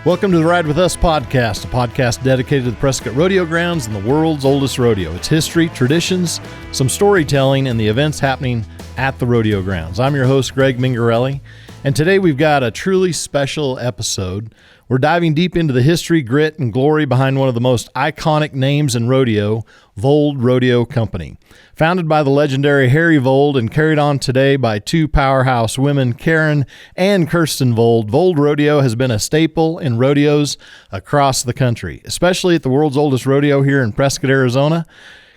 Welcome to the Ride With Us podcast, a podcast dedicated to the Prescott Rodeo Grounds and the world's oldest rodeo. Its history, traditions, some storytelling, and the events happening at the rodeo grounds. I'm your host, Greg Mengarelli, and today we've got a truly special episode. We're diving deep into the history, grit, and glory behind one of the most iconic names in rodeo, Vold Rodeo Company. Founded by the legendary Harry Vold and carried on today by two powerhouse women, Karen and Kirsten Vold, Vold Rodeo has been a staple in rodeos across the country, especially at the world's oldest rodeo here in Prescott, Arizona.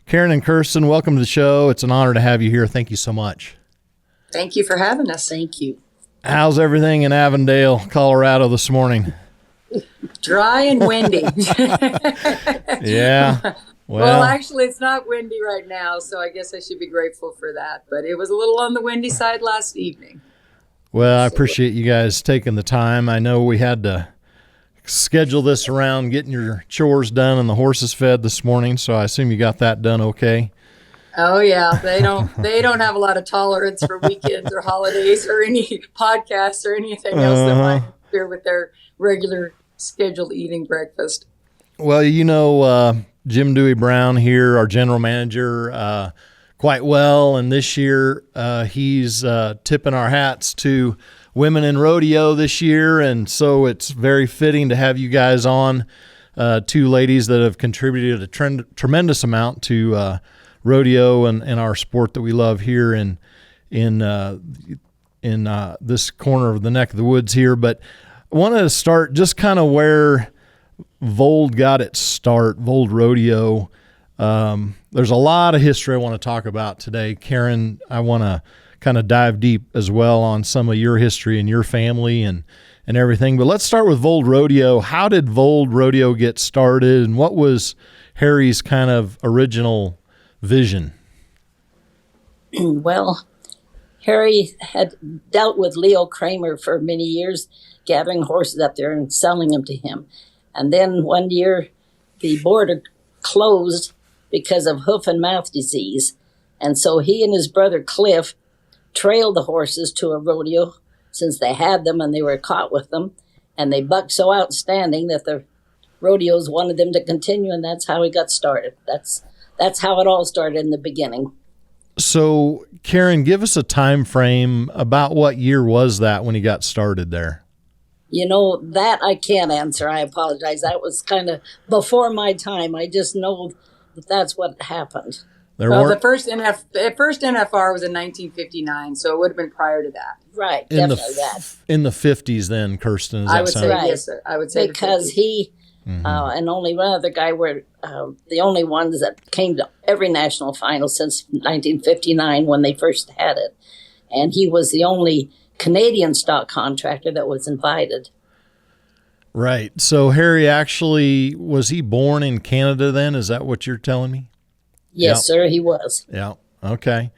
Karen and Kirsten, welcome to the show. It's an honor to have you here. Thank you so much. Thank you for having us. Thank you. How's everything in Avondale, Colorado this morning? Dry and windy. Yeah. Well, actually, it's not windy right now, so I guess I should be grateful for that. But it was a little on the windy side last evening. Well, I appreciate you guys taking the time. I know we had to schedule this around getting your chores done and the horses fed this morning, so I assume you got that done okay. Oh yeah, they don't have a lot of tolerance for weekends or holidays or any podcasts or anything else that might interfere with their regular scheduled eating breakfast. Well, you know Jim Dewey Brown here, our general manager, quite well, and this year he's tipping our hats to Women in Rodeo this year, and so it's very fitting to have you guys on, two ladies that have contributed a tremendous amount to rodeo and our sport that we love here in this corner of the neck of the woods here. But I wanted to start just kind of where Vold got its start, Vold Rodeo. There's a lot of history I want to talk about today. Karen, I want to kind of dive deep as well on some of your history and your family and everything. But let's start with Vold Rodeo. How did Vold Rodeo get started, and what was Harry's kind of original vision? Well, Harry had dealt with Leo Kramer for many years, gathering horses up there and selling them to him. And then one year, the border closed because of hoof and mouth disease. And so he and his brother Cliff trailed the horses to a rodeo since they had them and they were caught with them. And they bucked so outstanding that the rodeos wanted them to continue, and that's how he got started. That's how it all started in the beginning. So, Karen, give us a time frame. About what year was that when he got started there? You know, that I can't answer. I apologize. That was kind of before my time. I just know that that's what happened. The first NFR was in 1959, so it would have been prior to that. Right, definitely that. In the 50s then, Kirsten, is that I would say, right? Yes, sir. I would say because he and only one other guy were the only ones that came to every national final since 1959 when they first had it. And he was the only Canadian stock contractor that was invited. Right. So Harry actually, was he born in Canada then? Is that what you're telling me? Yes, sir, he was. Yeah. Okay.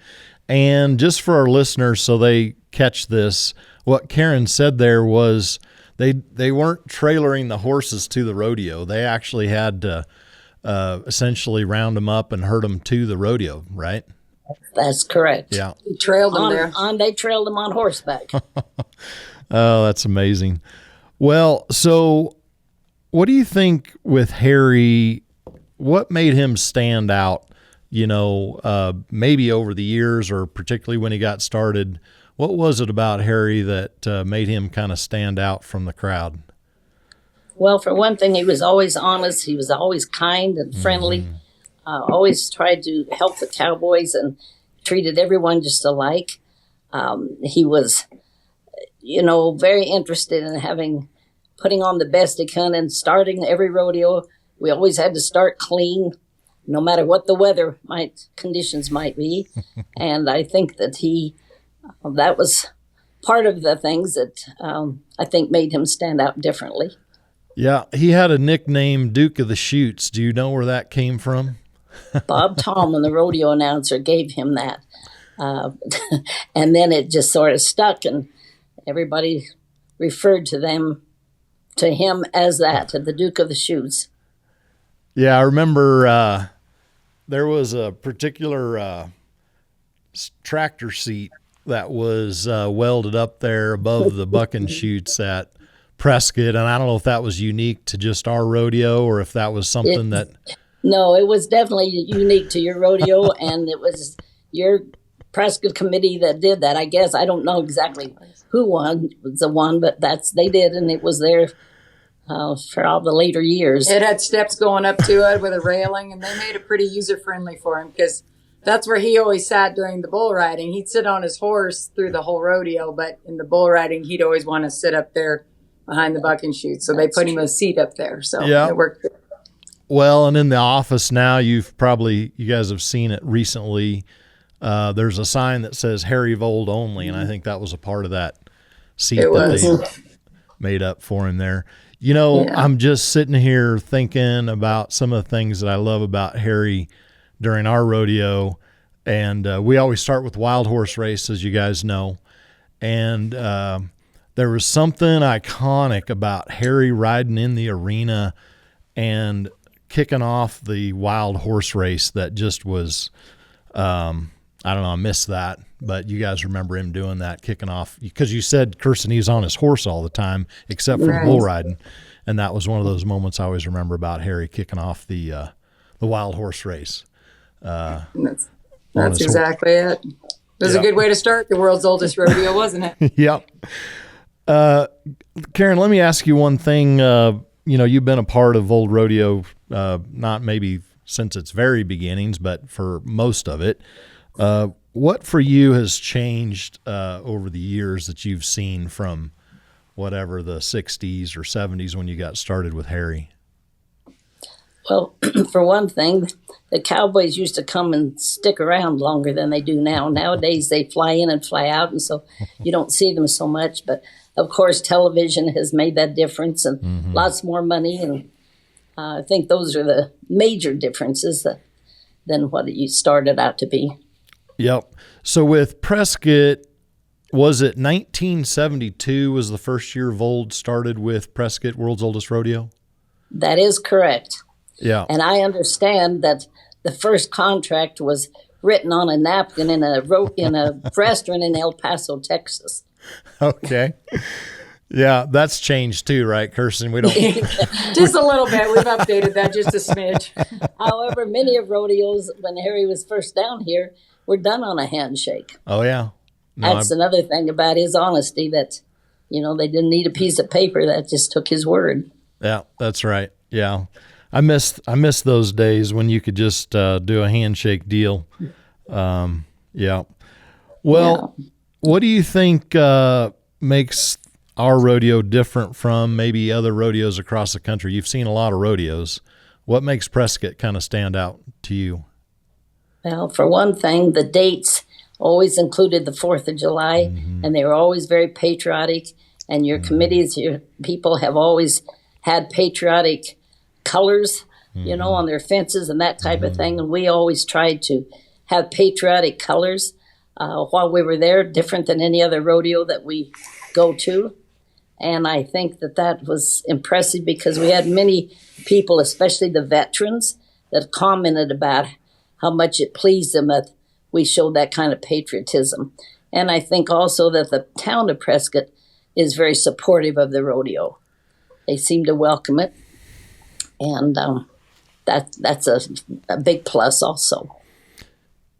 And just for our listeners, so they catch this, what Karen said there was they weren't trailering the horses to the rodeo. They actually had to essentially round them up and herd them to the rodeo, right? That's correct. Yeah. He trailed them there. They trailed them on horseback. Oh, that's amazing. Well, so what do you think with Harry, what made him stand out, maybe over the years or particularly when he got started? What was it about Harry that made him kind of stand out from the crowd? Well, for one thing, he was always honest. He was always kind and friendly. Always tried to help the cowboys and treated everyone just alike. He was, very interested in putting on the best he can and starting every rodeo. We always had to start clean, no matter what the conditions might be. And I think that that was part of the things that I think made him stand out differently. Yeah, he had a nickname, Duke of the Chutes. Do you know where that came from? Bob Tallman, the rodeo announcer, gave him that. And then it just sort of stuck, and everybody referred to him as that, the Duke of the Chutes. Yeah, I remember there was a particular tractor seat that was welded up there above the bucking chutes at Prescott, and I don't know if that was unique to just our rodeo or if that was something No, it was definitely unique to your rodeo, and it was your Prescott committee that did that. I guess I don't know exactly who was the one, but they did, and it was there for all the later years. It had steps going up to it with a railing, and they made it pretty user-friendly for him because that's where he always sat during the bull riding. He'd sit on his horse through the whole rodeo, but in the bull riding, he'd always want to sit up there behind the buck and shoot. So they put him a seat up there. So it worked good. Well, and in the office now, you guys have seen it recently. There's a sign that says Harry Vold only, and I think that was a part of that seat that they made up for him there. You know, I'm just sitting here thinking about some of the things that I love about Harry during our rodeo. And we always start with wild horse race, as you guys know. And there was something iconic about Harry riding in the arena and kicking off the wild horse race that just was, I don't know, I missed that. But you guys remember him doing that, kicking off, because you said, Kirsten, he's on his horse all the time, except for the bull riding. And that was one of those moments I always remember about Harry kicking off the wild horse race. That's exactly it. It was a good way to start the world's oldest rodeo, wasn't it? Yep. Karen, let me ask you one thing. You've been a part of Vold Rodeo, not maybe since its very beginnings, but for most of it. What for you has changed over the years that you've seen from whatever the 60s or 70s when you got started with Harry? Well, for one thing, the cowboys used to come and stick around longer than they do now. Nowadays, they fly in and fly out, and so you don't see them so much. But, of course, television has made that difference and lots more money. And I think those are the major differences than what it started out to be. Yep. So with Prescott, was it 1972 was the first year Vold started with Prescott, World's Oldest Rodeo? That is correct. Yeah. And I understand that the first contract was written on a napkin in a restaurant in El Paso, Texas. Okay. Yeah, that's changed too, right, Kirsten? We don't just a little bit. We've updated that just a smidge. However, many of rodeos, when Harry was first down here, were done on a handshake. Oh, yeah. No, That's another thing about his honesty, that, they didn't need a piece of paper. That just took his word. Yeah, that's right. Yeah. I miss those days when you could just do a handshake deal. Yeah. Well, what do you think makes our rodeo different from maybe other rodeos across the country? You've seen a lot of rodeos. What makes Prescott kind of stand out to you? Well, for one thing, the dates always included the 4th of July, and they were always very patriotic. And your committees, your people have always had patriotic colors, on their fences and that type of thing. And we always tried to have patriotic colors while we were there, different than any other rodeo that we go to. And I think that was impressive because we had many people, especially the veterans, that commented about how much it pleased them that we showed that kind of patriotism. And I think also that the town of Prescott is very supportive of the rodeo. They seem to welcome it. And that's a big plus also.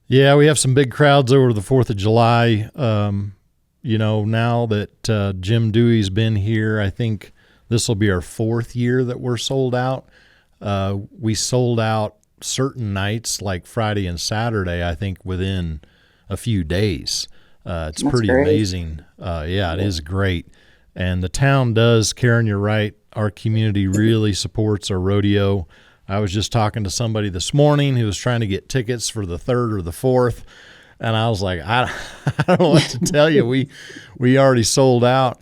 Yeah, we have some big crowds over the 4th of July. Now that Jim Dewey's been here, I think this will be our 4th year that we're sold out. We sold out certain nights like Friday and Saturday, I think, within a few days. It's pretty amazing. It is great. And the town does, Karen, you're right, our community really supports our rodeo. I was just talking to somebody this morning who was trying to get tickets for the 3rd or the 4th, and I was like, I don't know what to tell you. We already sold out.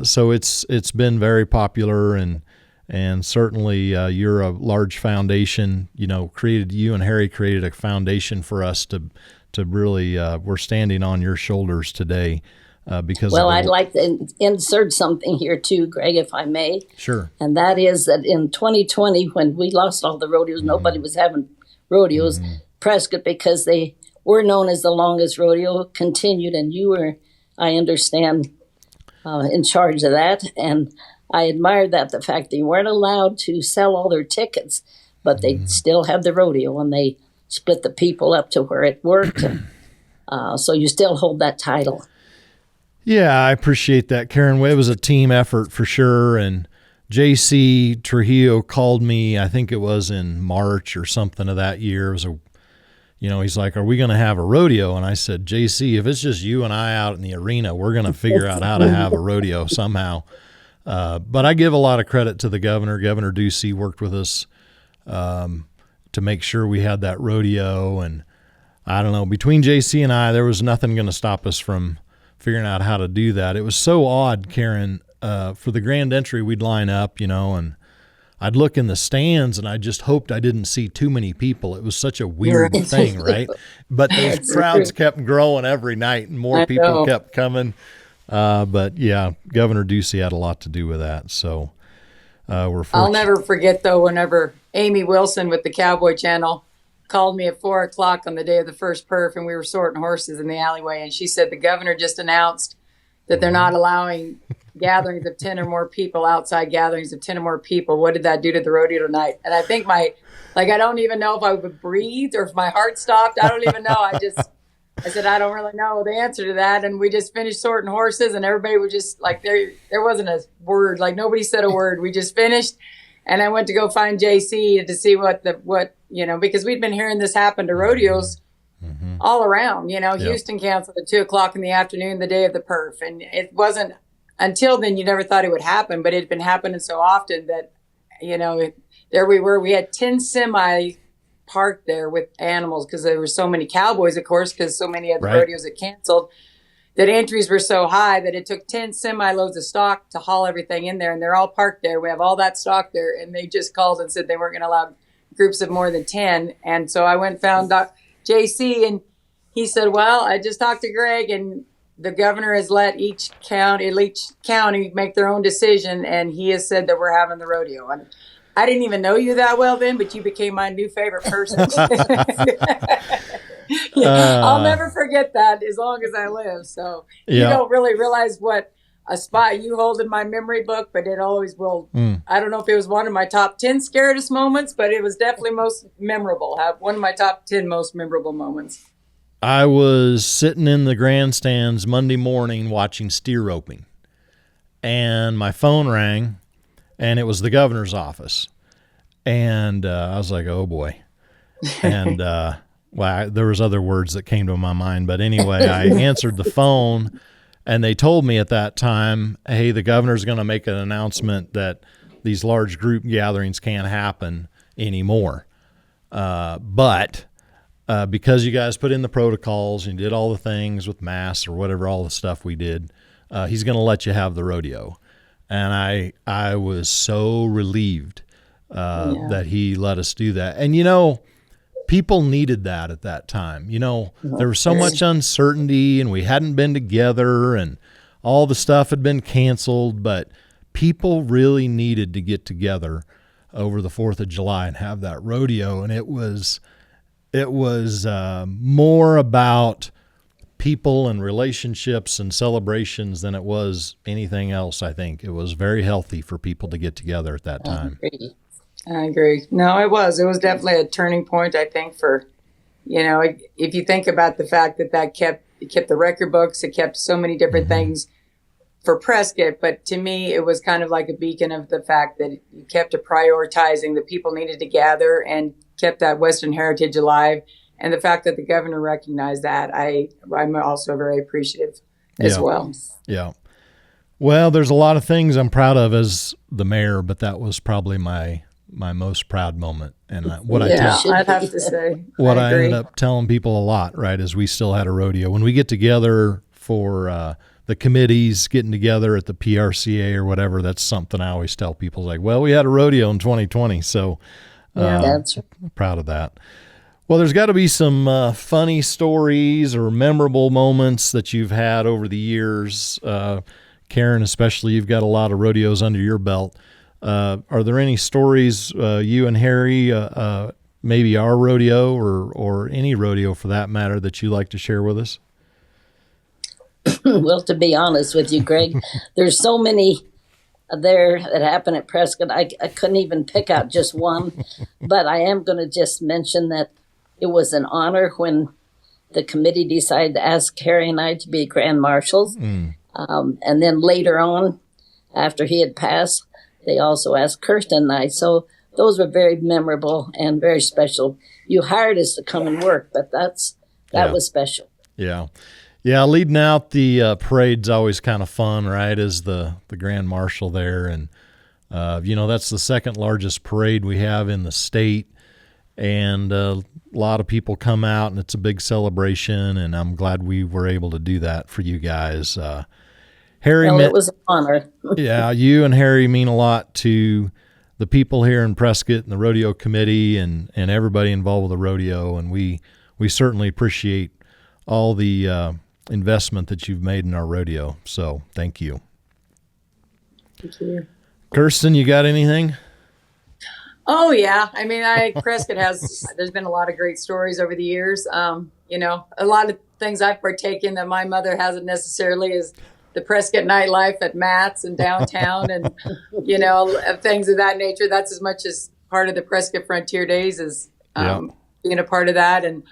So it's been very popular, and certainly you're a large foundation. You and Harry created a foundation for us to really we're standing on your shoulders today because. Well, I'd like to insert something here too, Greg, if I may. Sure. And that is that in 2020, when we lost all the rodeos, nobody was having rodeos. Prescott, because they were known as the longest rodeo, continued, and you were, I understand, in charge of that. And I admired that, the fact they weren't allowed to sell all their tickets, but they still had the rodeo, and they split the people up to where it worked. And, so you still hold that title. Yeah, I appreciate that, Karen. It was a team effort for sure. And J.C. Trujillo called me, I think it was in March or something of that year. It was he's like, are we going to have a rodeo? And I said, J.C., if it's just you and I out in the arena, we're going to figure out how to have a rodeo somehow. But I give a lot of credit to the governor. Governor Ducey worked with us to make sure we had that rodeo. And I don't know, between J.C. and I, there was nothing going to stop us from figuring out how to do that. It was so odd, Karen. For the grand entry, we'd line up, and I'd look in the stands, and I just hoped I didn't see too many people. It was such a weird thing, right? But those crowds kept growing every night, and more people kept coming. But yeah, Governor Ducey had a lot to do with that. So we're fortunate. I'll never forget, though, whenever Amy Wilson with the Cowboy Channel called me at 4:00 on the day of the first perf, and we were sorting horses in the alleyway, and she said the governor just announced that they're not allowing gatherings of 10 or more people, outside gatherings of 10 or more people. What did that do to the rodeo tonight? And I think I don't even know if I would breathe or if my heart stopped. I don't even know. I said, I don't really know the answer to that. And we just finished sorting horses, and everybody was just like, there wasn't a word, like nobody said a word. We just finished. And I went to go find JC to see what because we'd been hearing this happen to rodeos all around. Houston canceled at 2:00 in the afternoon, the day of the perf. And it wasn't until then, you never thought it would happen, but it had been happening so often that, there we were. We had 10 semi parked there with animals because there were so many cowboys, of course, because so many of the rodeos had canceled, that entries were so high that it took 10 semi loads of stock to haul everything in there. And they're all parked there. We have all that stock there. And they just called and said they weren't going to allow groups of more than 10. And so I went and found JC, and he said, well, I just talked to Greg, and the governor has let each county make their own decision. And he has said that we're having the rodeo. And I didn't even know you that well then, but you became my new favorite person. I'll never forget that as long as I live. So you don't really realize what a spot you hold in my memory book, but it always will. I don't know if it was one of my top 10 scariest moments, but it was definitely most memorable. One of my top 10 most memorable moments. I was sitting in the grandstands Monday morning watching steer roping, and my phone rang, and it was the governor's office. And I was like, oh boy. And there was other words that came to my mind, but anyway, I answered the phone, and they told me at that time, hey, the governor's going to make an announcement that these large group gatherings can't happen anymore. But because you guys put in the protocols and did all the things with masks or whatever, all the stuff we did, he's going to let you have the rodeo. And I was so relieved that he let us do that. And, people needed that at that time. There was so much uncertainty, and we hadn't been together, and all the stuff had been canceled, but people really needed to get together over the 4th of July and have that rodeo. And it was more about people and relationships and celebrations than it was anything else. I think it was very healthy for people to get together at that time. I agree. No, it was definitely a turning point, I think, for, if you think about the fact that kept the record books, it kept so many different things for Prescott. But to me, it was kind of like a beacon of the fact that you kept prioritizing that people needed to gather and kept that Western heritage alive. And the fact that the governor recognized that, I'm also very appreciative as well. Yeah. Well, there's a lot of things I'm proud of as the mayor, but that was probably my most proud moment. And I'd have to say, what I ended up telling people a lot, right, is we still had a rodeo. When we get together for the committees getting together at the PRCA or whatever, that's something I always tell people, like, well, we had a rodeo in 2020. So that's I'm proud of that. Well, there's got to be some funny stories or memorable moments that you've had over the years. Karen, especially, you've got a lot of rodeos under your belt. Are there any stories you and Harry, maybe our rodeo or any rodeo for that matter, that you like to share with us? Well, to be honest with you, Greg, there's so many there that happened at Prescott. I couldn't even pick out just one, but I am going to just mention that it was an honor when the committee decided to ask Harry and I to be Grand Marshals. And then later on, after he had passed, they also asked Kirsten and I. So those were very memorable and very special. You hired us to come and work, but that was special. Yeah. Yeah, leading out the parade's always kind of fun, right, as the Grand Marshal there. And, that's the second largest parade we have in the state. And a lot of people come out, and it's a big celebration, and I'm glad we were able to do that for you guys. Harry, it was an honor. Yeah, you and Harry mean a lot to the people here in Prescott and the rodeo committee and everybody involved with the rodeo, and we certainly appreciate all the investment that you've made in our rodeo. So thank you. Thank you. Kirsten, you got anything? Oh, yeah. I mean, Prescott there's been a lot of great stories over the years. A lot of things I've partaken that my mother hasn't necessarily is the Prescott nightlife at Matt's and downtown and, things of that nature. That's as much as part of the Prescott Frontier Days as being a part of that. And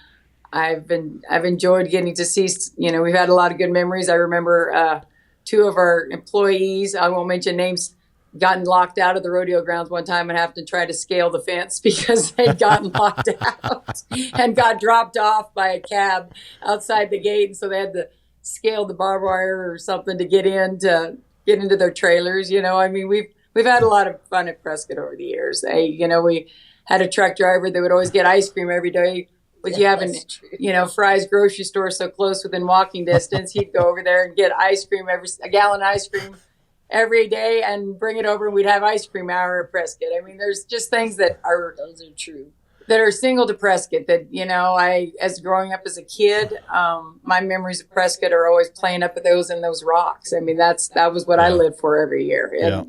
I've enjoyed getting to see, we've had a lot of good memories. I remember two of our employees, I won't mention names, gotten locked out of the rodeo grounds one time and have to try to scale the fence because they'd gotten locked out and got dropped off by a cab outside the gate. And so they had to scale the barbed wire or something to get into their trailers. I mean, we've had a lot of fun at Prescott over the years. We had a truck driver that would always get ice cream every day. With you having, Fry's grocery store so close within walking distance, he'd go over there and get ice cream, a gallon of ice cream every day and bring it over, and we'd have ice cream hour at Prescott. I mean, there's just things those are true, that are single to Prescott that, as growing up as a kid, my memories of Prescott are always playing up at those rocks. I mean, that was what I lived for every year. And,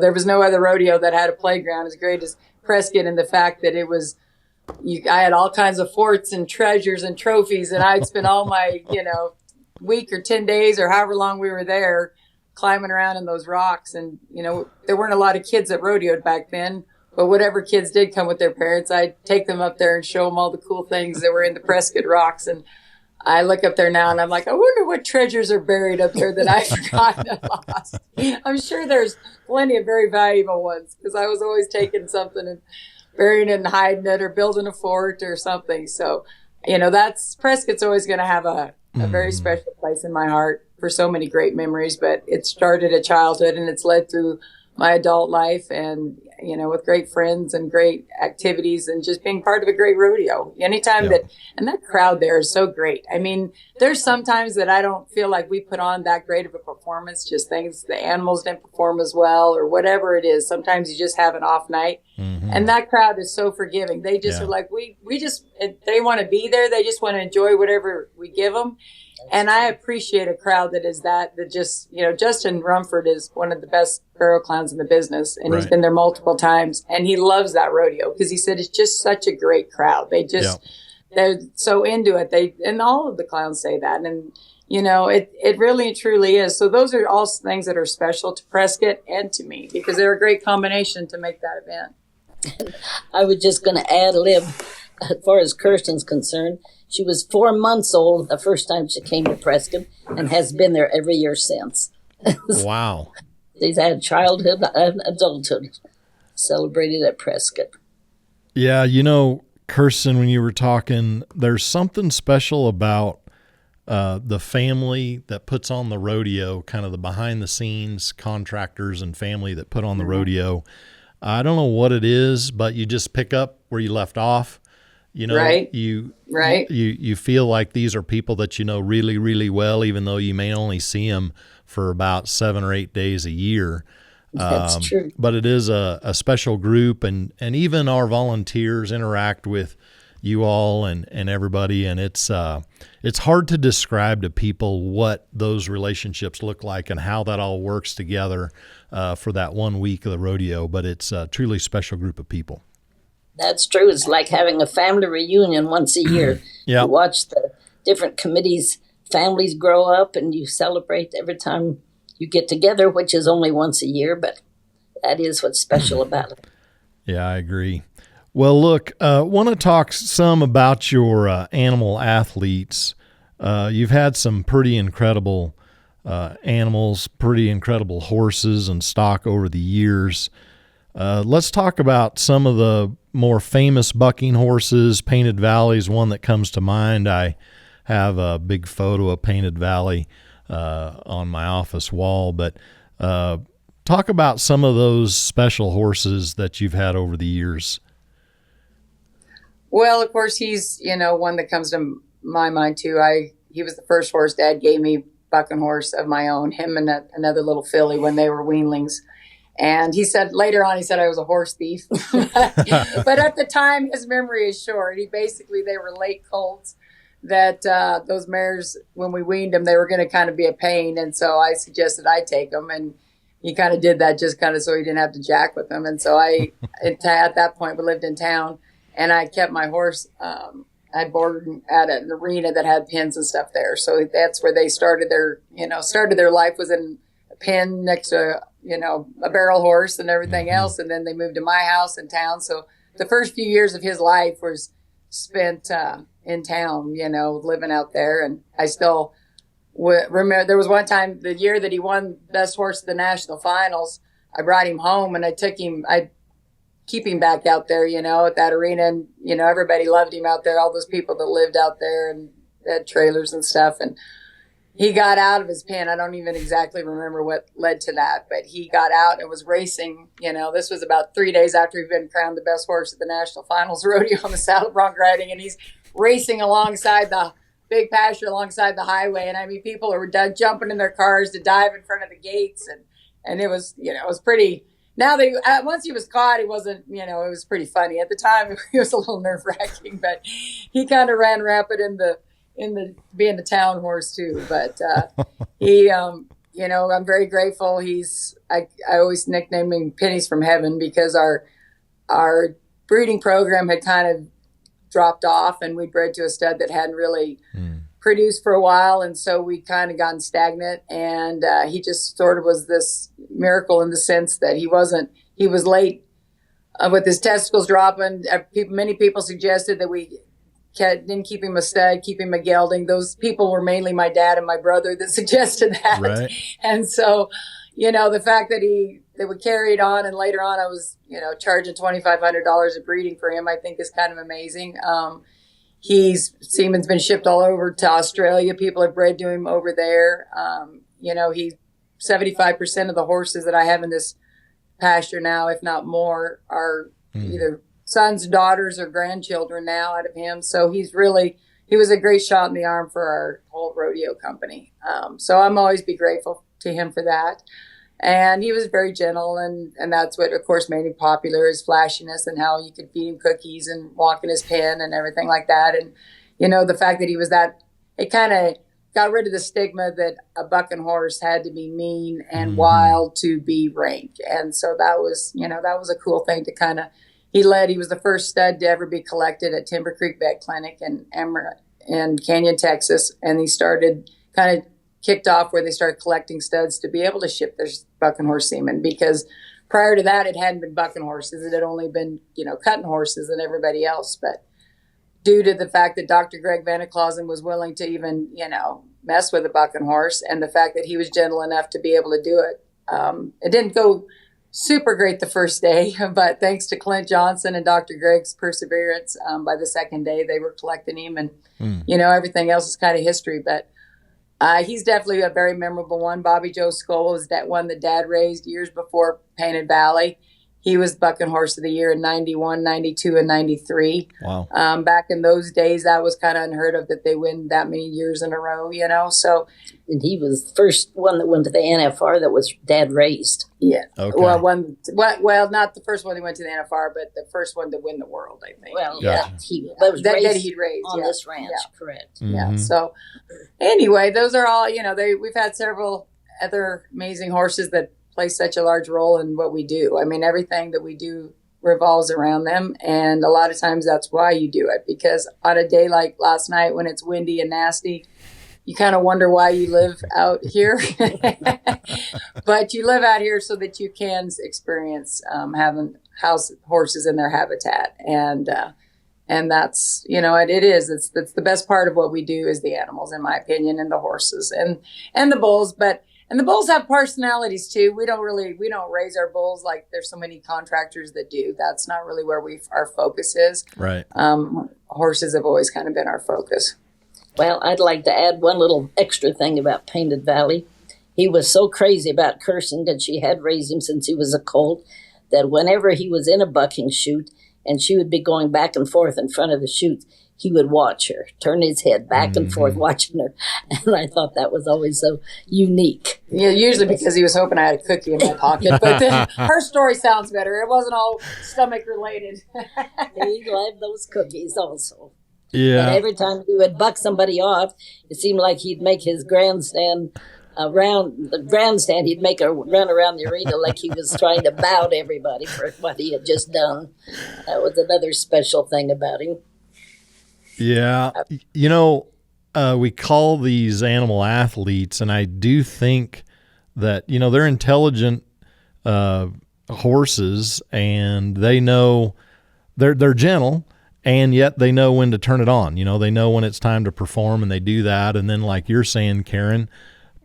there was no other rodeo that had a playground as great as Prescott, and the fact that it was, I had all kinds of forts and treasures and trophies, and I'd spend all my, week or 10 days or however long we were there climbing around in those rocks. And, there weren't a lot of kids that rodeoed back then, but whatever kids did come with their parents, I'd take them up there and show them all the cool things that were in the Prescott rocks. And I look up there now and I'm like, I wonder what treasures are buried up there that I've forgotten and lost. I'm sure there's plenty of very valuable ones because I was always taking something and burying it and hiding it or building a fort or something. So, Prescott's always going to have a very special place in my heart for so many great memories, but it started at childhood and it's led through my adult life and, with great friends and great activities and just being part of a great rodeo. Anytime and that crowd there is so great. I mean, there's sometimes that I don't feel like we put on that great of a performance, just things, the animals didn't perform as well or whatever it is. Sometimes you just have an off night and that crowd is so forgiving. They just are like, they want to be there. They just want to enjoy whatever we give them. And I appreciate a crowd that is that just, Justin Rumford is one of the best barrel clowns in the business. And he's been there multiple times and he loves that rodeo because he said it's just such a great crowd. They're so into it. And all of the clowns say that. And, it really and truly is. So those are all things that are special to Prescott and to me because they're a great combination to make that event. I was just going to ad lib as far as Kirsten's concerned. She was 4 months old the first time she came to Prescott and has been there every year since. Wow. She's had childhood and adulthood celebrated at Prescott. Yeah, Kirsten, when you were talking, there's something special about the family that puts on the rodeo, kind of the behind-the-scenes contractors and family that put on the rodeo. I don't know what it is, but you just pick up where you left off. You feel like these are people that you know really, really well, even though you may only see them for about 7 or 8 days a year. That's true. But it is a special group, and even our volunteers interact with you all and everybody, and it's hard to describe to people what those relationships look like and how that all works together for that 1 week of the rodeo. But it's a truly special group of people. That's true. It's like having a family reunion once a year. Yeah. You watch the different committees families grow up and you celebrate every time you get together, which is only once a year, but that is what's special about it. Yeah, I agree. Well, look, want to talk some about your animal athletes. You've had some pretty incredible animals, pretty incredible horses and stock over the years. Let's talk about some of the more famous bucking horses. Painted Valley is one that comes to mind. I have a big photo of Painted Valley on my office wall, but talk about some of those special horses that you've had over the years. Well, of course, he's, one that comes to my mind too. He was the first horse Dad gave me, bucking horse of my own, him and another little filly when they were weanlings. And he said later on, I was a horse thief. But at the time, his memory is short. They were late colts that those mares, when we weaned them, they were going to kind of be a pain. And so I suggested I take them. And he kind of did that just kind of so he didn't have to jack with them. And so at that point, we lived in town. And I kept my horse. I boarded at an arena that had pens and stuff there. So that's where they started their life, was in a pen next to, a barrel horse and everything else. And then they moved to my house in town. So the first few years of his life was spent in town, living out there. And I still remember there was one time, the year that he won best horse at the national finals, I brought him home and I keep him back out there, at that arena. And, everybody loved him out there, all those people that lived out there and had trailers and stuff. And he got out of his pen. I don't even exactly remember what led to that, but he got out and was racing. This was about 3 days after he'd been crowned the best horse at the national finals rodeo on the saddle bronc riding. And he's racing alongside the big pasture, alongside the highway. And I mean, people were jumping in their cars to dive in front of the gates. And it was, it was pretty. Now once he was caught, he wasn't, it was pretty funny. At the time, it was a little nerve-wracking, but he kind of ran rapid in the being the town horse too. But he, I'm very grateful. I always nickname him Pennies from Heaven, because our breeding program had kind of dropped off, and we bred to a stud that hadn't really produced for a while, and so we kind of gotten stagnant. And he just sort of was this miracle in the sense that he was late with his testicles dropping. Many people suggested that we didn't keep him a stud, keep him a gelding. Those people were mainly my dad and my brother that suggested that. Right. And so, the fact that we carried on, and later on I was, charging $2,500 a breeding for him, I think is kind of amazing. Semen's been shipped all over to Australia. People have bred to him over there. 75% of the horses that I have in this pasture now, if not more, are either sons, daughters, or grandchildren now out of him. So he was a great shot in the arm for our whole rodeo company. So I'm always be grateful to him for that. And he was very gentle, and that's what, of course, made him popular, his flashiness and how you could feed him cookies and walk in his pen and everything like that. And, the fact that he was that, it kind of got rid of the stigma that a bucking horse had to be mean and wild to be rank. And so that was a cool thing to kind of, he was the first stud to ever be collected at Timber Creek Vet Clinic in Canyon, Texas. And he started kind of kicked off where they started collecting studs to be able to ship their bucking horse semen, because prior to that, it hadn't been bucking horses. It had only been, cutting horses and everybody else. But due to the fact that Dr. Greg Mengarelli was willing to even, mess with a bucking horse, and the fact that he was gentle enough to be able to do it, it didn't go super great the first day, but thanks to Clint Johnson and Dr. Greg's perseverance, by the second day they were collecting him, and, everything else is kind of history. But he's definitely a very memorable one. Bobby Joe Skoll was that one that Dad raised years before Painted Valley. He was bucking horse of the year in 91, 92, and 93. Wow. Back in those days, that was kind of unheard of, that they win that many years in a row, So, and he was the first one that went to the NFR that was Dad raised. Yeah. Okay. Well, not the first one that went to the NFR, but the first one to win the world, I think. Well, that he'd raised on this ranch, correct. Mm-hmm. Yeah. So, anyway, those are all, we've had several other amazing horses that play such a large role in what we do. I mean, everything that we do revolves around them. And a lot of times that's why you do it, because on a day like last night when it's windy and nasty, you kind of wonder why you live out here. But you live out here so that you can experience having horses in their habitat. And that's, it's the best part of what we do is the animals, in my opinion, and the horses and the bulls. And the bulls have personalities too. We don't raise our bulls like there's so many contractors that do. That's not really where our focus is. Right. Horses have always kind of been our focus. Well, I'd like to add one little extra thing about Painted Valley. He was so crazy about Kirsten that she had raised him since he was a colt, that whenever he was in a bucking chute and she would be going back and forth in front of the chute, he would watch her, turn his head back and forth watching her. And I thought that was always so unique. Yeah, usually because he was hoping I had a cookie in my pocket. But her story sounds better. It wasn't all stomach related. He loved those cookies also. Yeah. And every time he would buck somebody off, it seemed like he'd make his grandstand around the grandstand. He'd make a run around the arena like he was trying to bow to everybody for what he had just done. That was another special thing about him. Yeah. We call these animal athletes, and I do think that, they're intelligent horses, and they know they're gentle, and yet they know when to turn it on. They know when it's time to perform, and they do that. And then, like you're saying, Karen,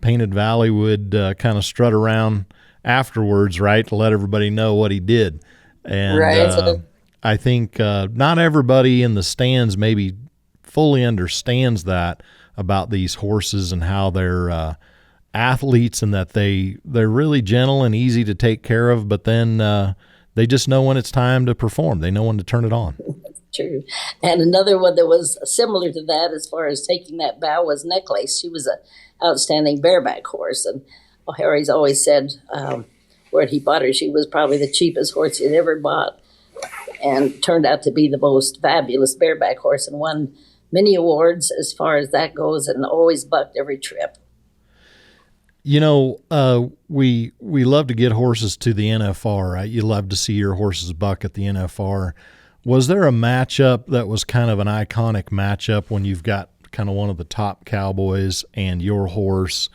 Painted Valley would kind of strut around afterwards, right, to let everybody know what he did. And right. I think not everybody in the stands maybe fully understands that about these horses and how they're athletes, and that they're really gentle and easy to take care of, but then they just know when it's time to perform. They know when to turn it on. True. And another one that was similar to that as far as taking that bow was Necklace. She was an outstanding bareback horse. And Harry's always said where he bought her, she was probably the cheapest horse he'd ever bought, and turned out to be the most fabulous bareback horse and won many awards as far as that goes, and always bucked every trip. We love to get horses to the NFR, right? You love to see your horses buck at the NFR. Was there a matchup that was kind of an iconic matchup when you've got kind of one of the top cowboys and your horse,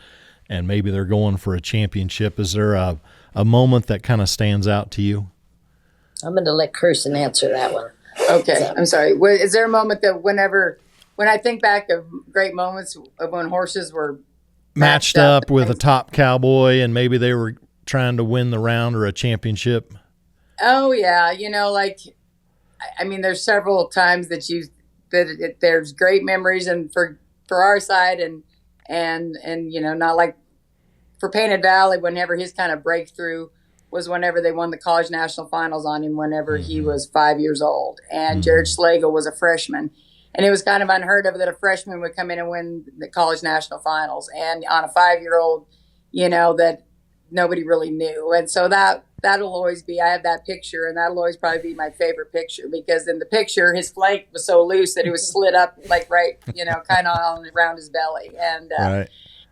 and maybe they're going for a championship? Is there a moment that kind of stands out to you? I'm going to let Kirsten answer that one. Okay, I'm sorry. Is there a moment that when I think back of great moments of when horses were matched up with a top cowboy and maybe they were trying to win the round or a championship? Oh yeah, there's several times that there's great memories, and for our side, and not like for Painted Valley, whenever his kind of breakthrough was whenever they won the college national finals on him whenever he was 5 years old, and Jared Slagle was a freshman. And it was kind of unheard of that a freshman would come in and win the college national finals, and on a 5-year-old, that nobody really knew. And so that'll always be, I have that picture, and that'll always probably be my favorite picture, because in the picture, his flank was so loose that it was slid up like right, kind of around his belly. And, right.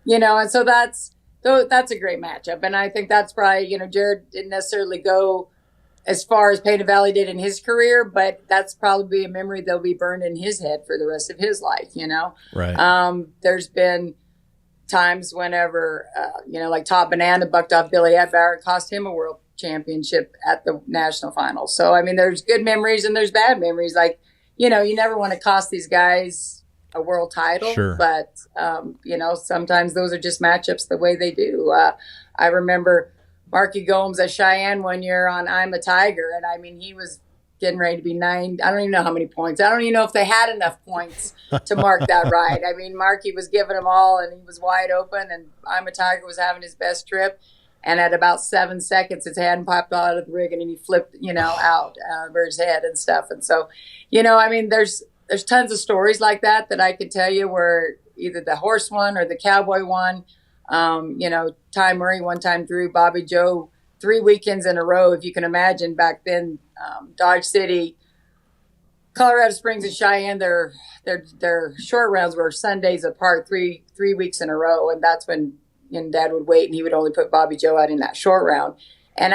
And so that's a great matchup. And I think that's probably, Jared didn't necessarily go as far as Painted Valley did in his career, but that's probably a memory that'll be burned in his head for the rest of his life, Right. There's been times whenever, like Top Banana bucked off Billy Atbar, cost him a world championship at the national finals. So, there's good memories and there's bad memories. Like, you never want to cost these guys a world title, sure. But, sometimes those are just matchups the way they do. I remember Marky Gomes at Cheyenne one year on I'm a Tiger. And he was getting ready to be 9. I don't even know how many points. I don't even know if they had enough points to mark that ride. Marky was giving them all, and he was wide open, and I'm a Tiger was having his best trip. And at about 7 seconds, his hand popped out of the rig, and he flipped, out over his head and stuff. And so, there's tons of stories like that I could tell you where either the horse won or the cowboy won. Ty Murray one time drew Bobby Joe 3 weekends in a row. If you can imagine back then, Dodge City, Colorado Springs, and Cheyenne, their short rounds were Sundays apart, three weeks in a row. And that's when Dad would wait, and he would only put Bobby Joe out in that short round. And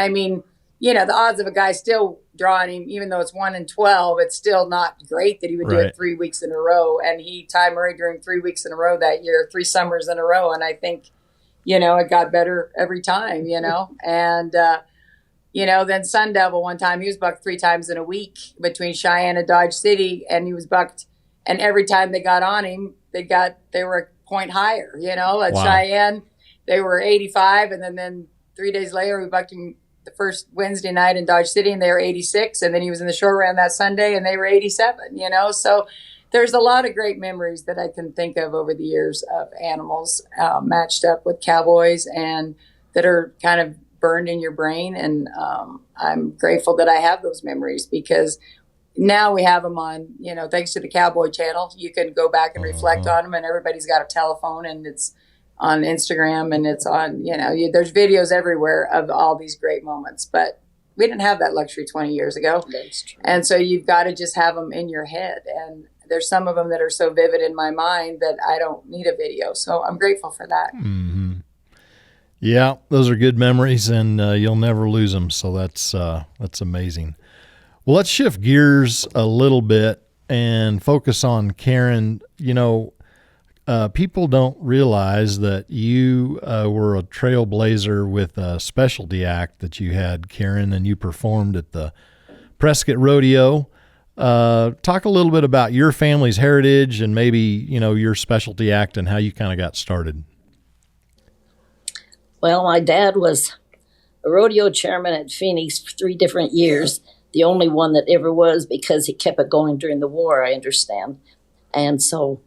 the odds of a guy still drawing him, even though it's 1 in 12, it's still not great that he would do it 3 weeks in a row. And he tied Murray during 3 weeks in a row that year, 3 summers in a row. And I think, it got better every time, and, then Sun Devil one time, he was bucked 3 times in a week between Cheyenne and Dodge City. And he was bucked. And every time they got on him, they were a point higher, at Wow. Cheyenne, they were 85. And then 3 days later, we bucked him the first Wednesday night in Dodge City, and they were 86. And then he was in the short round that Sunday, and they were 87, So there's a lot of great memories that I can think of over the years of animals matched up with cowboys and that are kind of burned in your brain. And I'm grateful that I have those memories, because now we have them on, thanks to the Cowboy Channel, you can go back and reflect on them, and everybody's got a telephone, and it's on Instagram, and it's on, there's videos everywhere of all these great moments. But we didn't have that luxury 20 years ago. That's true. And so you've got to just have them in your head. And there's some of them that are so vivid in my mind that I don't need a video. So I'm grateful for that. Mm-hmm. Yeah, those are good memories, and you'll never lose them. So that's amazing. Well, let's shift gears a little bit and focus on Karen. People don't realize that you were a trailblazer with a specialty act that you had, Karen, and you performed at the Prescott Rodeo. Talk a little bit about your family's heritage and maybe, your specialty act and how you kind of got started. Well, my dad was a rodeo chairman at Phoenix for 3 different years, the only one that ever was, because he kept it going during the war, I understand. And so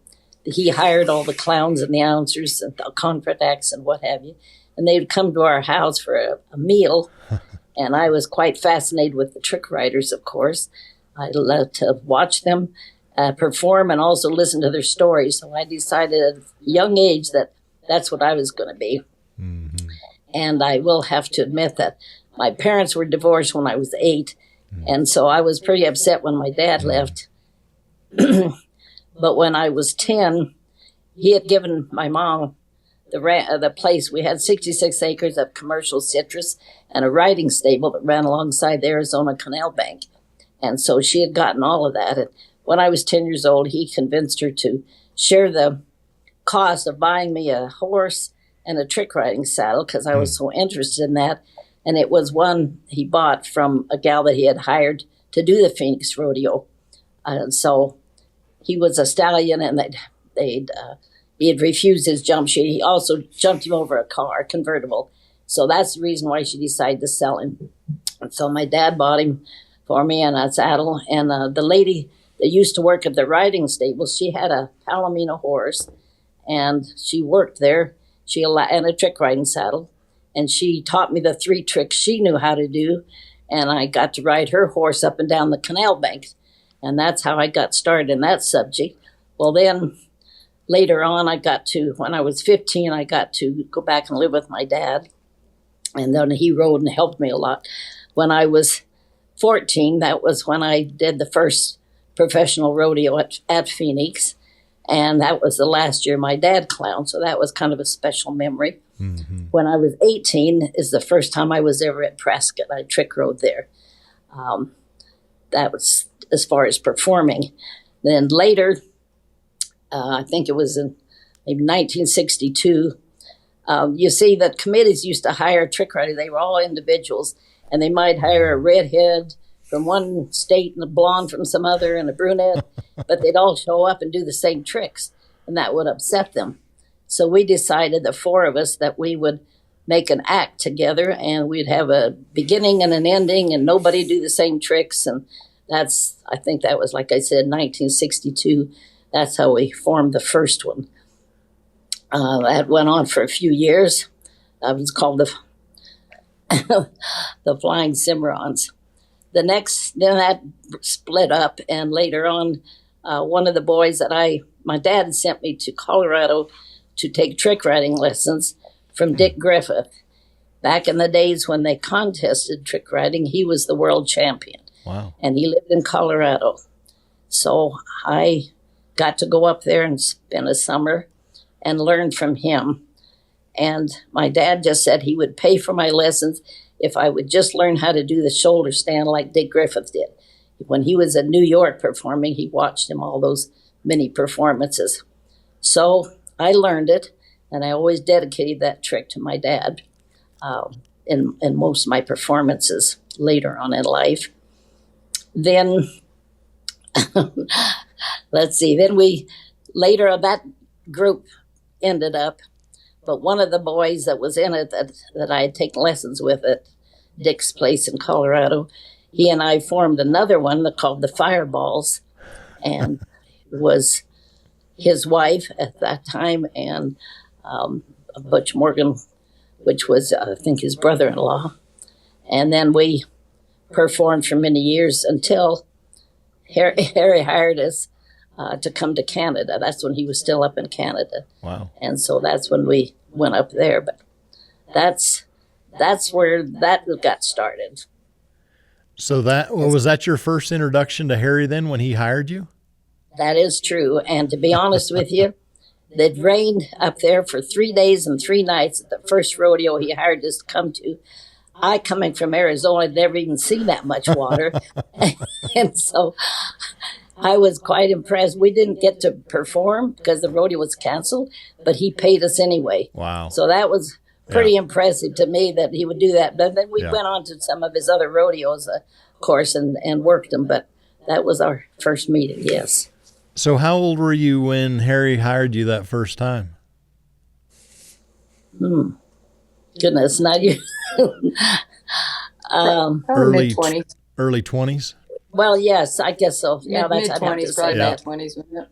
he hired all the clowns and the announcers and the conflict acts and what have you. And they would come to our house for a meal. And I was quite fascinated with the trick riders, of course. I loved to watch them perform and also listen to their stories. So I decided at a young age that that's what I was going to be. Mm-hmm. And I will have to admit that my parents were divorced when I was 8. Mm-hmm. And so I was pretty upset when my dad left. But when I was 10, he had given my mom the place. We had 66 acres of commercial citrus and a riding stable that ran alongside the Arizona Canal Bank. And so she had gotten all of that. And when I was 10 years old, he convinced her to share the cost of buying me a horse and a trick riding saddle, because I was so interested in that. And it was one he bought from a gal that he had hired to do the Phoenix Rodeo. And so he was a stallion, and he had refused his jump sheet. He also jumped him over a car, convertible. So that's the reason why she decided to sell him. And so my dad bought him for me and a saddle. And the lady that used to work at the riding stable, she had a Palomino horse, and she worked there. And a trick riding saddle. And she taught me the 3 tricks she knew how to do. And I got to ride her horse up and down the canal bank. And that's how I got started in that subject. Well, then later on, when I was 15, I got to go back and live with my dad. And then he rode and helped me a lot. When I was 14, that was when I did the first professional rodeo at Phoenix. And that was the last year my dad clowned. So that was kind of a special memory. Mm-hmm. When I was 18 is the first time I was ever at Prescott. I trick rode there. That was as far as performing. Then later, I think it was in maybe 1962, you see that committees used to hire trick riders. They were all individuals, and they might hire a redhead from one state and a blonde from some other and a brunette, but they'd all show up and do the same tricks, and that would upset them. So we decided, the 4 of us, that we would make an act together, and we'd have a beginning and an ending, and nobody do the same tricks. And I think that was, like I said, 1962. That's how we formed the first one. That went on for a few years. It was called the Flying Cimarrons. Then that split up, and later on, one of the boys that my dad had sent me to Colorado to take trick riding lessons from Dick Griffith. Back in the days when they contested trick riding, he was the world champion. Wow. And he lived in Colorado. So I got to go up there and spend a summer and learn from him. And my dad just said he would pay for my lessons if I would just learn how to do the shoulder stand like Dick Griffith did. When he was in New York performing, he watched him all those many performances. So I learned it, and I always dedicated that trick to my dad in most of my performances later on in life. Then, let's see, then later that group ended up, but one of the boys that was in it that I had taken lessons with at Dick's place in Colorado, he and I formed another one called the Fireballs, and it was his wife at that time and Butch Morgan, which was, I think, his brother-in-law. And then we performed for many years until Harry hired us to come to Canada. That's when he was still up in Canada. Wow. And so that's when we went up there. But that's where that got started. So was that your first introduction to Harry then when he hired you? That is true. And to be honest with you, it rained up there for 3 days and 3 nights at the first rodeo he hired us to come to. I, coming from Arizona, had never even seen that much water. And so I was quite impressed. We didn't get to perform because the rodeo was canceled, but he paid us anyway. Wow. So that was pretty impressive to me that he would do that. But then we went on to some of his other rodeos, of course, and worked them. But that was our first meeting, yes. So how old were you when Harry hired you that first time? Goodness, now you... Early mid-20s. Early 20s? Well, yes, I guess so. Yeah, that's mid-20s, probably mid-20s. Yeah.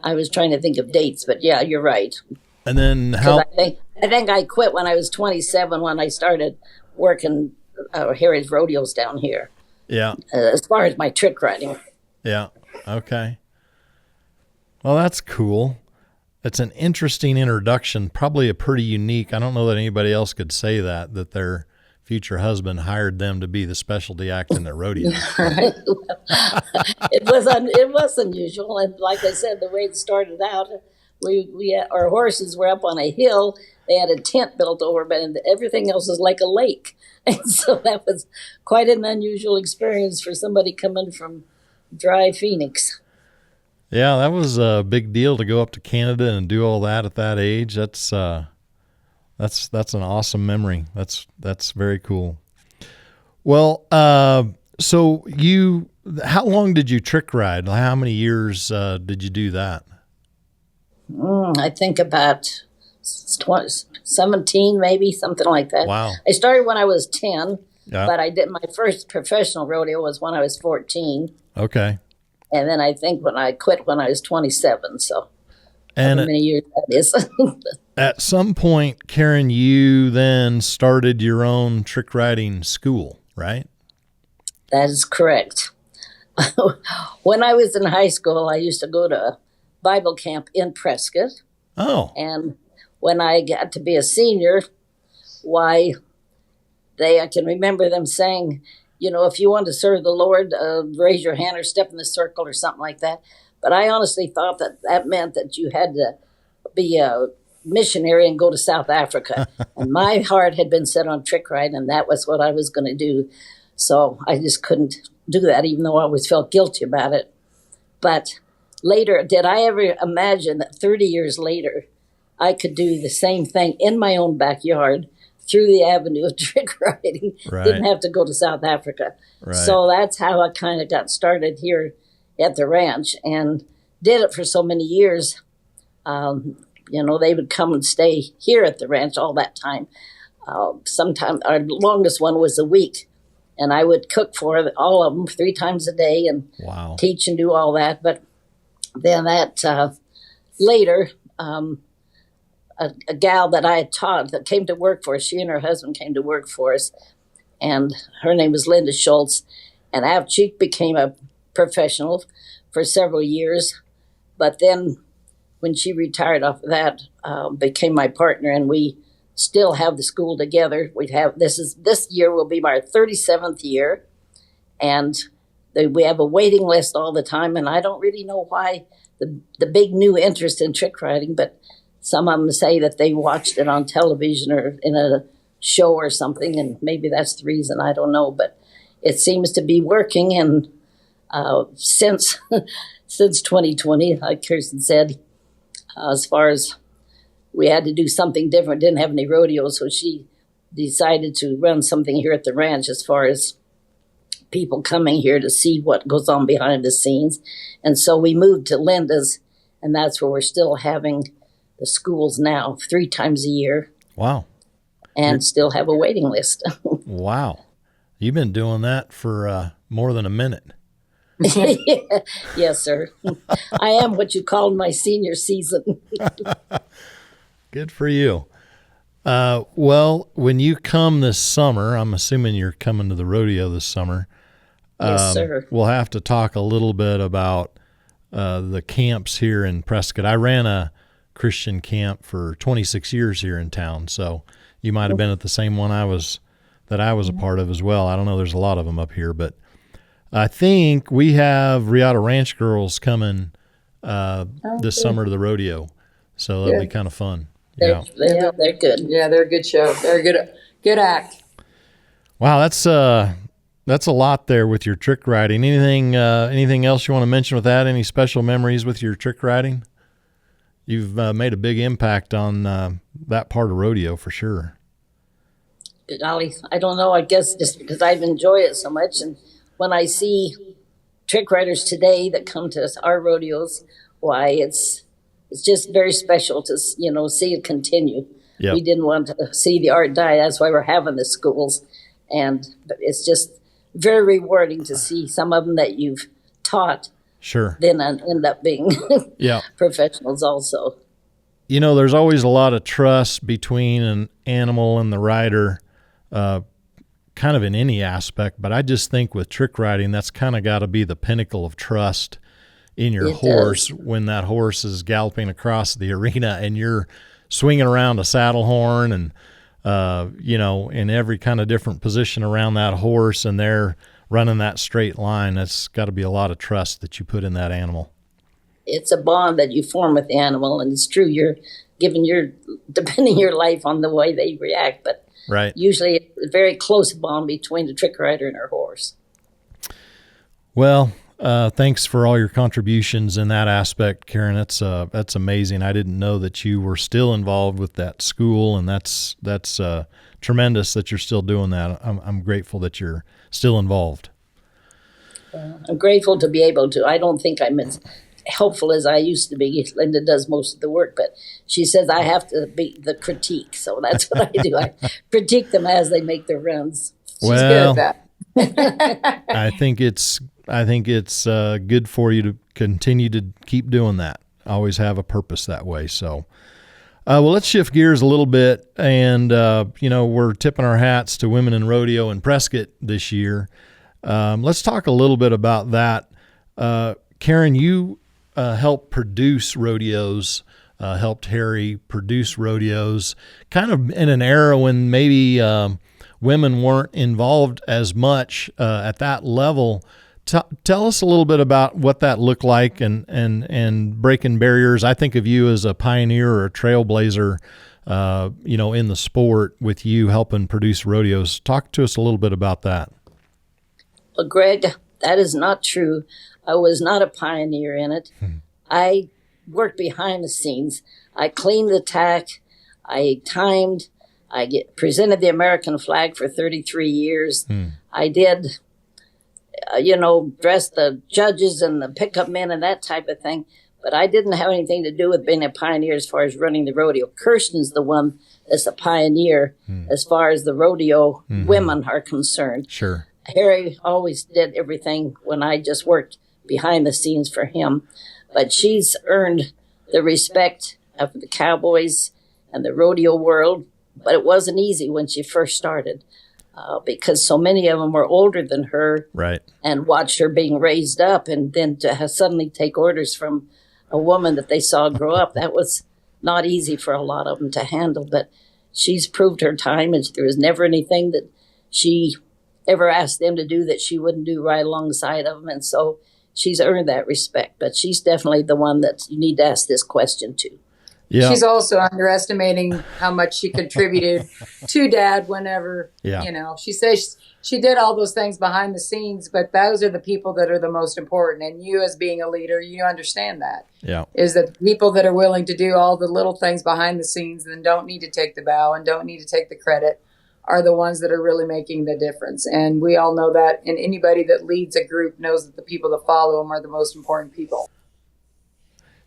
I was trying to think of dates, but yeah, you're right. And then how... I think I quit when I was 27 when I started working Harry's rodeos down here. Yeah. As far as my trick riding. Yeah. Okay. Well, that's cool. It's an interesting introduction, probably a pretty unique. I don't know that anybody else could say that their future husband hired them to be the specialty act in their rodeo. It was unusual, and like I said, the way it started out, our horses were up on a hill. They had a tent built over, but everything else was like a lake, and so that was quite an unusual experience for somebody coming from dry Phoenix. Yeah, that was a big deal to go up to Canada and do all that at that age. That's an awesome memory. That's very cool. Well, so how long did you trick ride? How many years did you do that? I think about 17, maybe, something like that. Wow. I started when I was 10, but I did my first professional rodeo was when I was 14. Okay. And then I think when I quit when I was 27, so and how many years that is. At some point, Karen, you then started your own trick riding school, right? That is correct. When I was in high school, I used to go to Bible camp in Prescott. Oh. And when I got to be a senior, I can remember them saying, if you want to serve the Lord, raise your hand or step in the circle or something like that. But I honestly thought that meant that you had to be a missionary and go to South Africa. And my heart had been set on trick riding, and that was what I was going to do. So I just couldn't do that, even though I always felt guilty about it. But later, did I ever imagine that 30 years later, I could do the same thing in my own backyard through the avenue of trick riding? Right. Didn't have to go to South Africa. Right. So that's how I kind of got started here at the ranch and did it for so many years. They would come and stay here at the ranch all that time. Sometimes our longest one was a week, and I would cook for all of them 3 times a day and teach and do all that. But then later, a gal that I had taught that came to work for us, she and her husband came to work for us, and her name was Linda Schultz. And she became a professional for several years. But then when she retired off of that, became my partner, and we still have the school together. This year will be our 37th year, and we have a waiting list all the time, and I don't really know why the big new interest in trick riding, but some of them say that they watched it on television or in a show or something, and maybe that's the reason, I don't know, but it seems to be working. And since 2020, like Kirsten said, as far as we had to do something different, didn't have any rodeos, so she decided to run something here at the ranch as far as people coming here to see what goes on behind the scenes. And so we moved to Linda's, and that's where we're still having the schools now 3 times a year. Wow. And still have a waiting list. Wow. You've been doing that for more than a minute. Yes, sir. I am what you called my senior season. Good for you. Well, when you come this summer, I'm assuming you're coming to the rodeo this summer. Yes, sir. We'll have to talk a little bit about the camps here in Prescott. I ran a Christian camp for 26 years here in town, so you might have been at the same one I was a part of as well. I don't know. There's a lot of them up here, but I think we have Riata Ranch girls coming this summer to the rodeo, so that'll be kind of fun. They're good. Yeah, they're a good show. They're a good act. Wow, that's a lot there with your trick riding. Anything else you want to mention with that? Any special memories with your trick riding? You've made a big impact on that part of rodeo for sure. Golly, I don't know. I guess just because I've enjoyed it so much, and when I see trick riders today that come to our rodeos, why it's just very special to see it continue. Yep. We didn't want to see the art die. That's why we're having the schools, and it's just very rewarding to see some of them that you've taught. Sure. Then end up being professionals also. There's always a lot of trust between an animal and the rider, kind of in any aspect, but I just think with trick riding, that's kind of got to be the pinnacle of trust in your horse when that horse is galloping across the arena and you're swinging around a saddle horn and, in every kind of different position around that horse, and they're running that straight line. That's got to be a lot of trust that you put in that animal. It's a bond that you form with the animal, and it's true. You're depending your life on the way they react, but right. Usually it's a very close bond between the trick rider and her horse. Well, thanks for all your contributions in that aspect, Karen. That's amazing. I didn't know that you were still involved with that school, and that's tremendous that you're still doing that. I'm grateful that you're still involved. I'm grateful to be able to. I don't think I'm as helpful as I used to be. Linda does most of the work, but she says I have to be the critique, so that's what I do. I critique them as they make their runs. She's good at that. I think it's good for you to continue to keep doing that. Always have a purpose that way. So, well, let's shift gears a little bit, and we're tipping our hats to Women in Rodeo in Prescott this year. Let's talk a little bit about that. Karen, you helped produce rodeos, helped Harry produce rodeos, kind of in an era when maybe women weren't involved as much at that level. Tell us a little bit about what that looked like and breaking barriers. I think of you as a pioneer or a trailblazer, in the sport with you helping produce rodeos. Talk to us a little bit about that. Well, Greg, that is not true. I was not a pioneer in it. I worked behind the scenes. I cleaned the tack. I timed. I presented the American flag for 33 years. I did, dress the judges and the pickup men and that type of thing. But I didn't have anything to do with being a pioneer as far as running the rodeo. Kirsten's the one that's a pioneer as far as the rodeo women are concerned. Sure. Harry always did everything when I just worked behind the scenes for him. But she's earned the respect of the cowboys and the rodeo world. But it wasn't easy when she first started because so many of them were older than her, right, and watched her being raised up. And then to suddenly take orders from a woman that they saw grow up, that was not easy for a lot of them to handle. But she's proved her time, and there was never anything that she ever asked them to do that she wouldn't do right alongside of them. And so she's earned that respect. But she's definitely the one that you need to ask this question to. Yeah. she's also underestimating how much she contributed to Dad whenever, Yeah. she says she did all those things behind the scenes, but those are the people that are the most important. And you, as being a leader, you understand that. Yeah. Is that people that are willing to do all the little things behind the scenes and don't need to take the bow and don't need to take the credit are the ones that are really making the difference. And we all know that. And anybody that leads a group knows that the people that follow them are the most important people.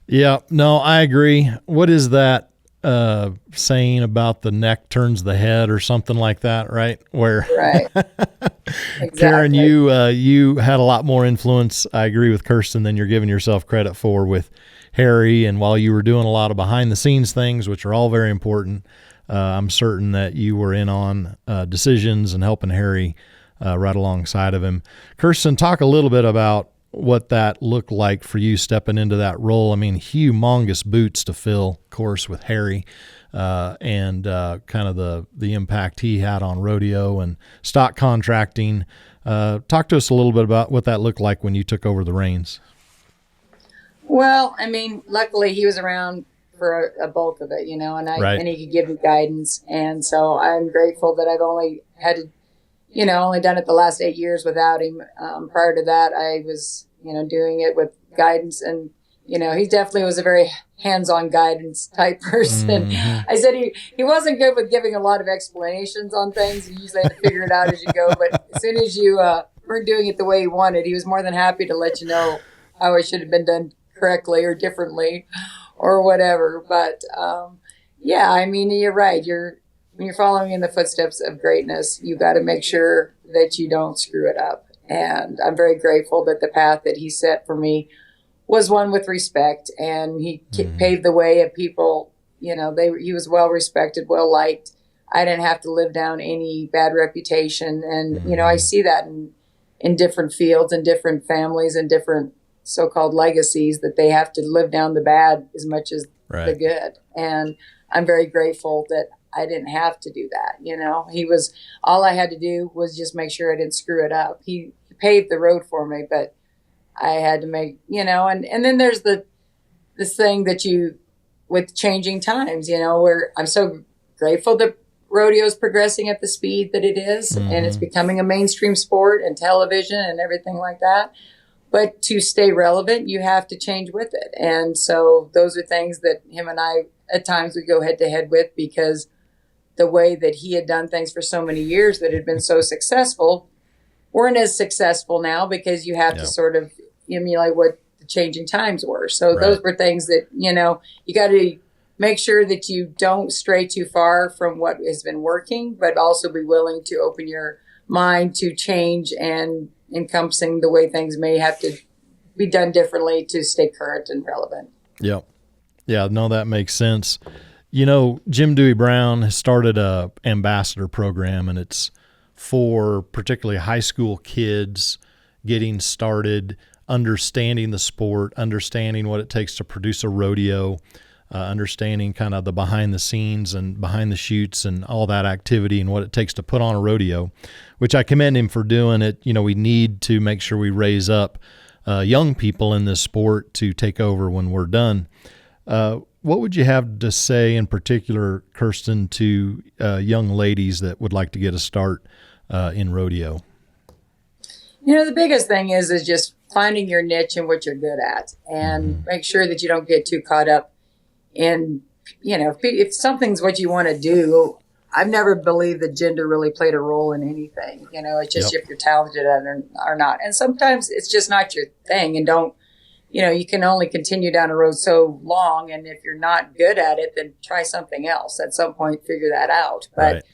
Yeah, no, I agree. What is that saying about the neck turns the head or something like that, right? Where Right. Exactly. Karen, you had a lot more influence, I agree, with Kirsten than you're giving yourself credit for with Harry. And while you were doing a lot of behind the scenes things, which are all very important, I'm certain that you were in on decisions and helping Harry right alongside of him. Kirsten, talk a little bit about what that looked like for you stepping into that role. I mean, humongous boots to fill, of course, with Harry, and kind of the impact he had on rodeo and stock contracting. Talk to us a little bit about what that looked like when you took over the reins. Well, I mean, luckily he was around for a bulk of it, and he could give me guidance. And so I'm grateful that I've only had to, only done it the last 8 years without him. Prior to that, I was, doing it with guidance. And, he definitely was a very hands-on guidance type person. Mm-hmm. I said he wasn't good with giving a lot of explanations on things. You usually had to figure it out as you go. But as soon as you weren't doing it the way he wanted, he was more than happy to let you know how it should have been done correctly or differently or whatever. But, I mean, you're right. When you're following in the footsteps of greatness, you got to make sure that you don't screw it up. And I'm very grateful that the path that he set for me was one with respect, and he paved the way of people. He was well respected, well liked. I didn't have to live down any bad reputation, and I see that in different fields and different families and different so-called legacies, that they have to live down the bad as much as the good. And I'm very grateful that I didn't have to do that. All I had to do was just make sure I didn't screw it up. He paved the road for me, but I had to make, and then there's this thing that with changing times, where I'm so grateful that rodeo is progressing at the speed that it is, and it's becoming a mainstream sport and television and everything like that. But to stay relevant, you have to change with it. And so those are things that him and I at times would go head to head with, because the way that he had done things for so many years that had been so successful weren't as successful now, because you have to sort of emulate what the changing times were. So those were things that, you got to make sure that you don't stray too far from what has been working, but also be willing to open your mind to change and encompassing the way things may have to be done differently to stay current and relevant. Yep. Yeah, no, that makes sense. Jim Dewey Brown has started a ambassador program, and it's for particularly high school kids getting started, understanding the sport, understanding what it takes to produce a rodeo, understanding kind of the behind the scenes and behind the chutes and all that activity and what it takes to put on a rodeo, which I commend him for doing it. We need to make sure we raise up young people in this sport to take over when we're done. What would you have to say in particular, Kirsten, to young ladies that would like to get a start in rodeo? The biggest thing is just finding your niche and what you're good at, and make sure that you don't get too caught up in, if something's what you want to do. I've never believed that gender really played a role in anything. It's just if you're talented at it or not. And sometimes it's just not your thing, and you can only continue down a road so long. And if you're not good at it, then try something else. At some point, figure that out. But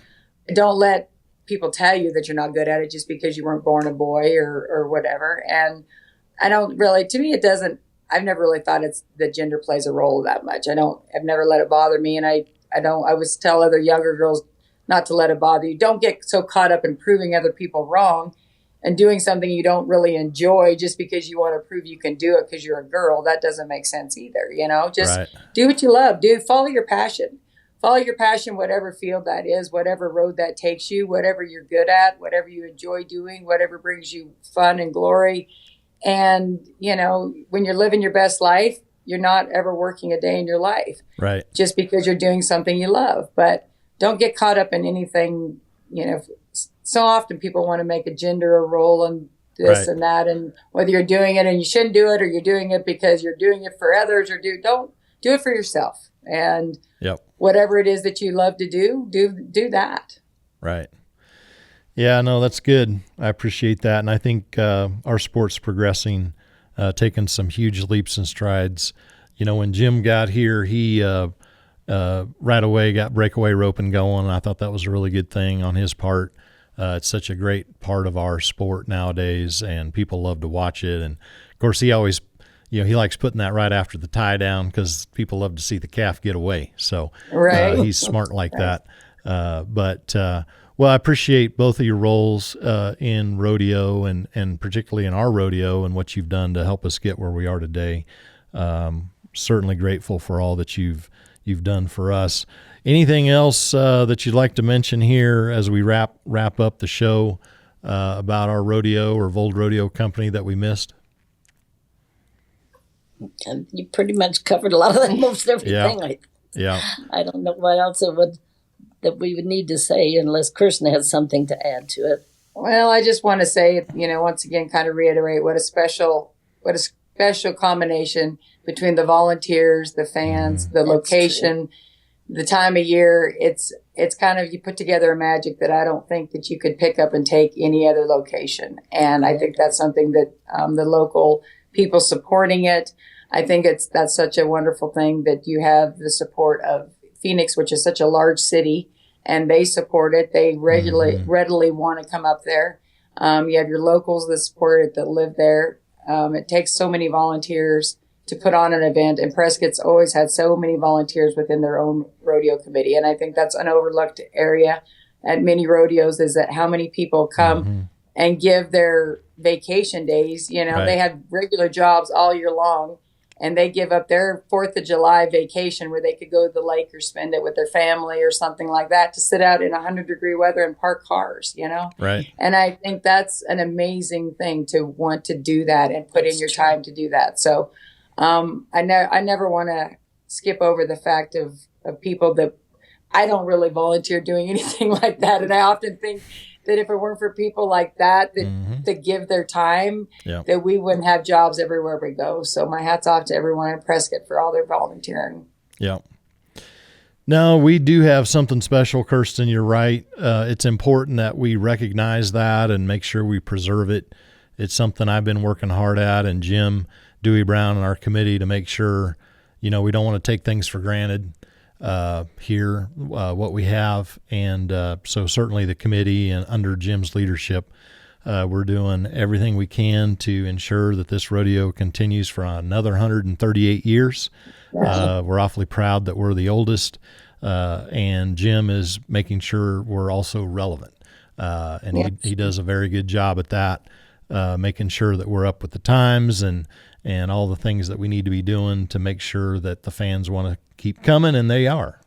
don't let people tell you that you're not good at it just because you weren't born a boy or whatever. And I don't really, to me, it doesn't, I've never really thought that gender plays a role that much. I've never let it bother me. And I always tell other younger girls not to let it bother you. Don't get so caught up in proving other people wrong and doing something you don't really enjoy just because you want to prove you can do it because you're a girl. That doesn't make sense either. Just do what you love. Follow your passion. Follow your passion, whatever field that is, whatever road that takes you, whatever you're good at, whatever you enjoy doing, whatever brings you fun and glory. And, when you're living your best life, you're not ever working a day in your life. Right. Just because you're doing something you love. But don't get caught up in anything, so often people want to make a gender a role and this and that, and whether you're doing it and you shouldn't do it, or you're doing it because you're doing it for others, or don't do it for yourself. And whatever it is that you love to do that. Right. Yeah, no, that's good. I appreciate that. And I think our sport's progressing, taking some huge leaps and strides. When Jim got here, he right away got breakaway roping going. I thought that was a really good thing on his part. It's such a great part of our sport nowadays, and people love to watch it. And, of course, he always he likes putting that right after the tie down because people love to see the calf get away. So he's smart like that. Well, I appreciate both of your roles in rodeo and particularly in our rodeo and what you've done to help us get where we are today. Certainly grateful for all that you've done for us. Anything else that you'd like to mention here as we wrap up the show about our rodeo or Vold Rodeo Company that we missed? You pretty much covered a lot of most everything. Yeah. I don't know what else that we would need to say unless Kirsten has something to add to it. Well, I just want to say, once again, kind of reiterate what a special combination between the volunteers, the fans, the location, the time of year. It's kind of, you put together a magic that I don't think that you could pick up and take any other location. And I think that's something that the local people supporting it. I think that's such a wonderful thing that you have the support of Phoenix, which is such a large city, and they support it. They readily want to come up there. You have your locals that support it, that live there. It takes so many volunteers to put on an event, and Prescott's always had so many volunteers within their own rodeo committee. And I think that's an overlooked area at many rodeos, is that how many people come and give their vacation days. They have regular jobs all year long, and they give up their 4th of July vacation where they could go to the lake or spend it with their family or something like that to sit out in 100-degree weather and park cars, Right. And I think that's an amazing thing to want to do that and put in your time to do that. So I never want to skip over the fact of people that I don't really volunteer doing anything like that. And I often think that if it weren't for people like that give their time, that we wouldn't have jobs everywhere we go. So my hat's off to everyone in Prescott for all their volunteering. Yeah. No, we do have something special, Kirsten. You're right. It's important that we recognize that and make sure we preserve it. It's something I've been working hard at, and Jim Dewey Brown and our committee, to make sure, we don't want to take things for granted here, what we have. And so certainly the committee and under Jim's leadership, we're doing everything we can to ensure that this rodeo continues for another 138 years. We're awfully proud that we're the oldest, and Jim is making sure we're also relevant. And he does a very good job at that, making sure that we're up with the times and all the things that we need to be doing to make sure that the fans want to keep coming, and they are.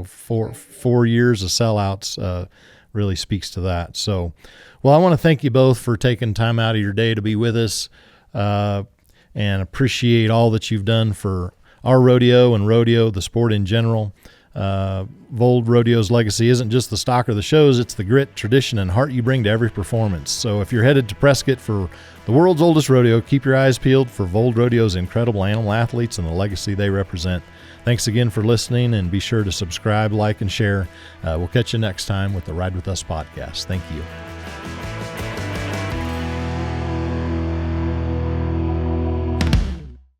4 years of sellouts really speaks to that. So, well, I want to thank you both for taking time out of your day to be with us, and appreciate all that you've done for our rodeo and rodeo, the sport in general. Vold Rodeo's legacy isn't just the stock or the shows, it's the grit, tradition, and heart you bring to every performance. So if you're headed to Prescott for the world's oldest rodeo, keep your eyes peeled for Vold Rodeo's incredible animal athletes and the legacy they represent. Thanks again for listening, and be sure to subscribe, like, and share. We'll catch you next time with the Ride With Us podcast. Thank you.